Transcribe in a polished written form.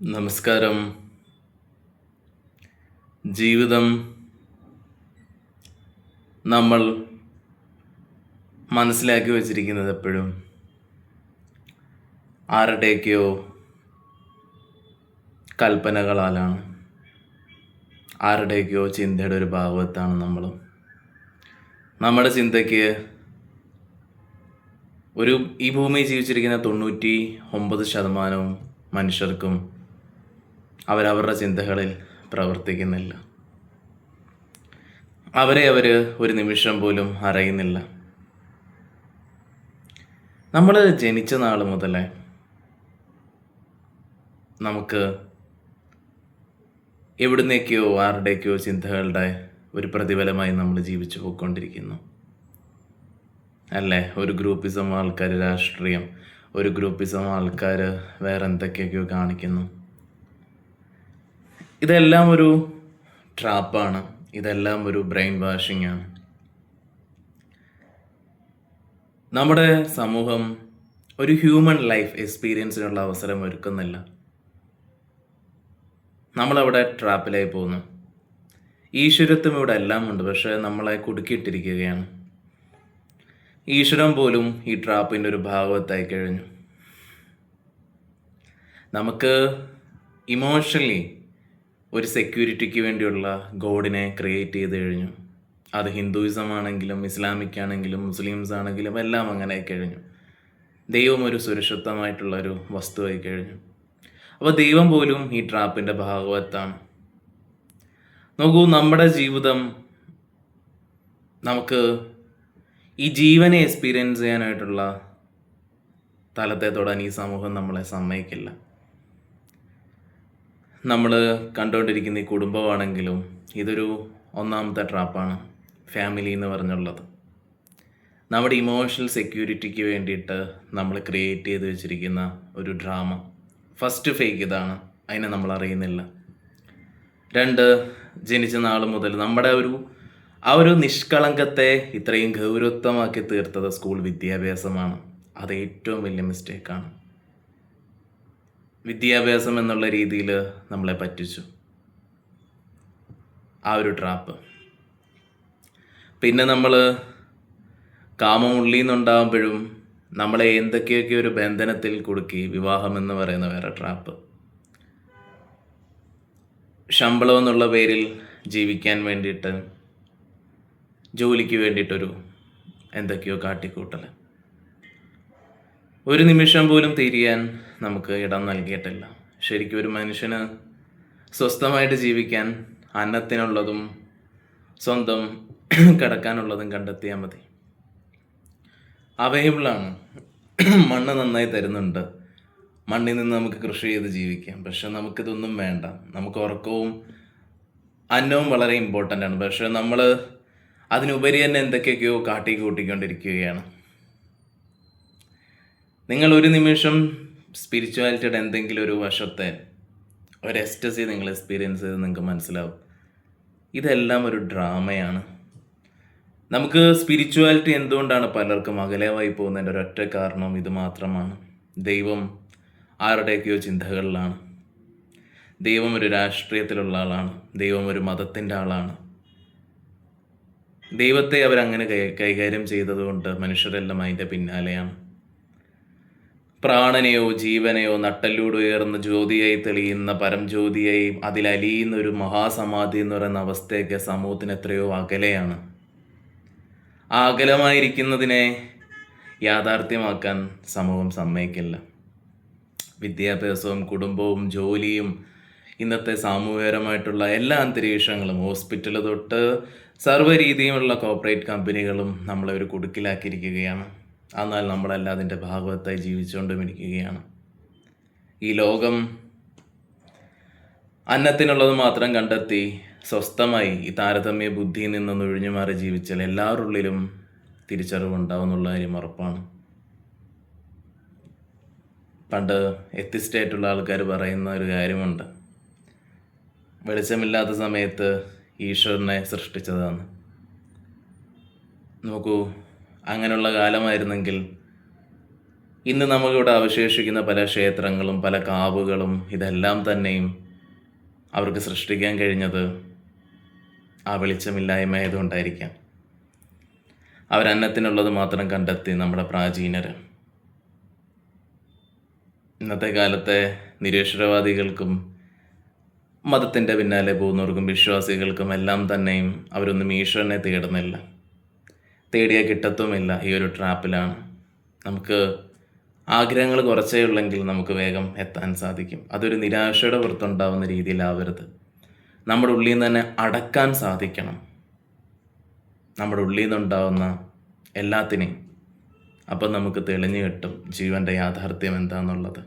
നമസ്കാരം. ജീവിതം നമ്മൾ മനസ്സിലാക്കി വച്ചിരിക്കുന്നത് എപ്പോഴും ആരുടെയൊക്കെയോ കൽപ്പനകളാലാണ്, ആരുടെയൊക്കെയോ ചിന്തയുടെ ഒരു ഭാഗത്താണ് നമ്മളും. നമ്മുടെ ചിന്തയ്ക്ക് ഈ ഭൂമിയിൽ ജീവിച്ചിരിക്കുന്ന 99% മനുഷ്യർക്കും അവരവരുടെ ചിന്തകളിൽ പ്രവർത്തിക്കുന്നില്ല. അവരെ ഒരു നിമിഷം പോലും അറിയുന്നില്ല. നമ്മൾ ജനിച്ച നാൾ മുതലേ നമുക്ക് എവിടുന്നേക്കോ ആരുടെയൊക്കെയോ ചിന്തകളുടെ ഒരു പ്രതിഫലമായി നമ്മൾ ജീവിച്ചു പോയിക്കൊണ്ടിരിക്കുന്നു അല്ലേ? ഒരു ഗ്രൂപ്പിസം ആൾക്കാർ രാഷ്ട്രീയം, ഒരു ഗ്രൂപ്പിസം ആൾക്കാർ വേറെ എന്തൊക്കെയൊക്കെയോ കാണിക്കുന്നു. ഇതെല്ലാം ഒരു ട്രാപ്പാണ്, ഇതെല്ലാം ഒരു ബ്രെയിൻ വാഷിംഗ് ആണ്. നമ്മുടെ സമൂഹം ഒരു ഹ്യൂമൻ ലൈഫ് എക്സ്പീരിയൻസിനുള്ള അവസരം ഒരുക്കുന്നില്ല. നമ്മളവിടെ ട്രാപ്പിലായി പോകുന്നു. ഈശ്വരത്വം ഇവിടെ എല്ലാം ഉണ്ട്, പക്ഷേ നമ്മളെ കുടുക്കിയിട്ടിരിക്കുകയാണ്. ഈശ്വരൻ പോലും ഈ ട്രാപ്പിൻ്റെ ഒരു ഭാഗത്തായി കഴിഞ്ഞു. നമുക്ക് ഇമോഷണലി ഒരു സെക്യൂരിറ്റിക്ക് വേണ്ടിയുള്ള ഗോഡിനെ ക്രിയേറ്റ് ചെയ്ത് കഴിഞ്ഞു. അത് ഹിന്ദുയിസം ആണെങ്കിലും ഇസ്ലാമിക് ആണെങ്കിലും മുസ്ലിംസ് ആണെങ്കിലും എല്ലാം അങ്ങനെ കഴിഞ്ഞു. ദൈവം ഒരു സുരക്ഷിതമായിട്ടുള്ളൊരു വസ്തുവായി കഴിഞ്ഞു. അപ്പോൾ ദൈവം പോലും ഈ ട്രാപ്പിൻ്റെ ഭാഗവത്താണ്. നോക്കൂ, നമ്മുടെ ജീവിതം നമുക്ക് ഈ ജീവനെ എക്സ്പീരിയൻസ് ചെയ്യാനായിട്ടുള്ള തലത്തെ തൊടാൻ ഈ സമൂഹം നമ്മളെ സമ്മതിക്കില്ല. നമ്മൾ കണ്ടുകൊണ്ടിരിക്കുന്ന ഈ കുടുംബമാണെങ്കിലും ഇതൊരു ഒന്നാമത്തെ ട്രാപ്പാണ്, ഫാമിലി എന്ന് പറഞ്ഞുള്ളത്. നമ്മുടെ ഇമോഷണൽ സെക്യൂരിറ്റിക്ക് വേണ്ടിയിട്ട് നമ്മൾ ക്രിയേറ്റ് ചെയ്ത് വെച്ചിരിക്കുന്ന ഒരു ഡ്രാമ. ഫസ്റ്റ് ഫേക്ക് ഇതാണ്, അതിനെ നമ്മൾ അറിയുന്നില്ല. 2, ജനിച്ച നാൾ മുതൽ നമ്മുടെ ഒരു നിഷ്കളങ്കത്തെ ഇത്രയും ഗൗരവത്വമാക്കി തീർത്തത് സ്കൂൾ വിദ്യാഭ്യാസമാണ്. അത് ഏറ്റവും വലിയ മിസ്റ്റേക്കാണ്. വിദ്യാഭ്യാസം എന്നുള്ള രീതിയിൽ നമ്മളെ പറ്റിച്ചു, ആ ഒരു ട്രാപ്പ്. പിന്നെ നമ്മൾ കാമം ഉള്ളിൽ നിന്നുണ്ടാകുമ്പോഴും നമ്മളെ എന്തൊക്കെയൊക്കെ ഒരു ബന്ധനത്തിൽ കുടുക്കി, വിവാഹം എന്ന് പറയുന്ന വേറെ ട്രാപ്പ്. ശമ്പളം എന്നുള്ള പേരിൽ ജീവിക്കാൻ വേണ്ടിയിട്ട്, ജോലിക്ക് വേണ്ടിയിട്ടൊരു എന്തൊക്കെയോ കാട്ടിക്കൂട്ടൽ. ഒരു നിമിഷം പോലും തിരിയാൻ നമുക്ക് ഇടം നൽകിയിട്ടില്ല. ശരിക്കും ഒരു മനുഷ്യന് സ്വസ്ഥമായിട്ട് ജീവിക്കാൻ അന്നത്തിനുള്ളതും സ്വന്തം കിടക്കാനുള്ളതും കണ്ടെത്തിയാൽ മതി. അവൈലബിളാണ്, മണ്ണ് നന്നായി തരുന്നുണ്ട്, മണ്ണിൽ നിന്ന് നമുക്ക് കൃഷി ചെയ്ത് ജീവിക്കാം. പക്ഷെ നമുക്കിതൊന്നും വേണ്ട. നമുക്ക് ഉറക്കവും അന്നവും വളരെ ഇമ്പോർട്ടൻ്റ് ആണ്. പക്ഷെ നമ്മൾ അതിനുപരി തന്നെ എന്തൊക്കെയൊക്കെയോ കൂട്ടിക്കൊണ്ടിരിക്കുകയാണ്. നിങ്ങൾ ഒരു നിമിഷം സ്പിരിച്വാലിറ്റിയുടെ എന്തെങ്കിലും ഒരു വശത്തെ ഒരു എക്സ്റ്റസി നിങ്ങൾ എക്സ്പീരിയൻസ് ചെയ്ത് നിങ്ങൾക്ക് മനസ്സിലാവും, ഇതെല്ലാം ഒരു ഡ്രാമയാണ്. നമുക്ക് സ്പിരിച്വാലിറ്റി എന്തുകൊണ്ടാണ് പലർക്കും അകലമായി പോകുന്നതിൻ്റെ ഒരൊറ്റ കാരണം ഇത് മാത്രമാണ്. ദൈവം ആരുടെയൊക്കെയോ ചിന്തകളിലാണ്. ദൈവം ഒരു രാഷ്ട്രീയത്തിലുള്ള ആളാണ്. ദൈവം ഒരു മതത്തിൻ്റെ ആളാണ്. ദൈവത്തെ അവരങ്ങനെ കൈകാര്യം ചെയ്തതുകൊണ്ട് മനുഷ്യരെല്ലാം അതിൻ്റെ പിന്നാലെയാണ്. പ്രാണനെയോ ജീവനെയോ നട്ടല്ലൂടുയർന്ന ജ്യോതിയായി തെളിയുന്ന പരംജ്യോതിയായി അതിലലിയുന്ന ഒരു മഹാസമാധി എന്ന് പറയുന്ന അവസ്ഥയൊക്കെ സമൂഹത്തിന് എത്രയോ അകലെയാണ്. ആ അകലമായിരിക്കുന്നതിനെ യാഥാർത്ഥ്യമാക്കാൻ സമൂഹം സമ്മതിക്കില്ല. വിദ്യാഭ്യാസവും കുടുംബവും ജോലിയും ഇന്നത്തെ സാമൂഹികപരമായിട്ടുള്ള എല്ലാ അന്തരീക്ഷങ്ങളും, ഹോസ്പിറ്റൽ തൊട്ട് സർവ്വരീതിയുമുള്ള കോർപ്പറേറ്റ് കമ്പനികളും നമ്മളെ ഒരു കുടുക്കിലാക്കിയിരിക്കുകയാണ്. എന്നാൽ നമ്മളെല്ലാം അതിൻ്റെ ഭാഗവത്തായി ജീവിച്ചുകൊണ്ടും ഇരിക്കുകയാണ്. ഈ ലോകം അന്നത്തിനുള്ളത് മാത്രം കണ്ടെത്തി സ്വസ്ഥമായി ഈ താരതമ്യ ബുദ്ധിയിൽ നിന്നൊന്ന് ഒഴിഞ്ഞു മാറി ജീവിച്ചാൽ എല്ലാവരുടെ ഉള്ളിലും തിരിച്ചറിവുണ്ടാവും എന്നുള്ള കാര്യം ഉറപ്പാണ്. പണ്ട് എത്തിസ്റ്റായിട്ടുള്ള ആൾക്കാർ പറയുന്ന ഒരു കാര്യമുണ്ട്, വെളിച്ചമില്ലാത്ത സമയത്ത് ഈശ്വരനെ സൃഷ്ടിച്ചതാണ്. നോക്കൂ, അങ്ങനെയുള്ള കാലമായിരുന്നെങ്കിൽ ഇന്ന് നമുക്കിവിടെ അവശേഷിക്കുന്ന പല ക്ഷേത്രങ്ങളും പല കാവുകളും ഇതെല്ലാം തന്നെയും അവർക്ക് സൃഷ്ടിക്കാൻ കഴിഞ്ഞത് ആ വെളിച്ചമില്ലായ്മയായതുകൊണ്ടായിരിക്കാം. അവരന്നത്തിനുള്ളത് മാത്രം കണ്ടെത്തി നമ്മുടെ പ്രാചീനർ. ഇന്നത്തെ കാലത്തെ നിരീശ്വരവാദികൾക്കും മതത്തിൻ്റെ പിന്നാലെ പോകുന്നവർക്കും വിശ്വാസികൾക്കും എല്ലാം തന്നെയും അവരൊന്നും ഈശ്വരനെ തേടുന്നില്ല, തേടിയാൽ കിട്ടത്തുമില്ല. ഈ ഒരു ട്രാപ്പിലാണ്. നമുക്ക് ആഗ്രഹങ്ങൾ കുറച്ചേ ഉള്ളെങ്കിൽ നമുക്ക് വേഗം എത്താൻ സാധിക്കും. അതൊരു നിരാശയുടെ പുറത്തുണ്ടാവുന്ന രീതിയിലാവരുത്. നമ്മുടെ ഉള്ളിൽ നിന്ന് തന്നെ അടക്കാൻ സാധിക്കണം. നമ്മുടെ ഉള്ളിൽ നിന്നുണ്ടാവുന്ന എല്ലാത്തിനെയും. അപ്പം നമുക്ക് തെളിഞ്ഞു കിട്ടും ജീവൻ്റെ യാഥാർത്ഥ്യം എന്താണെന്നുള്ളത്.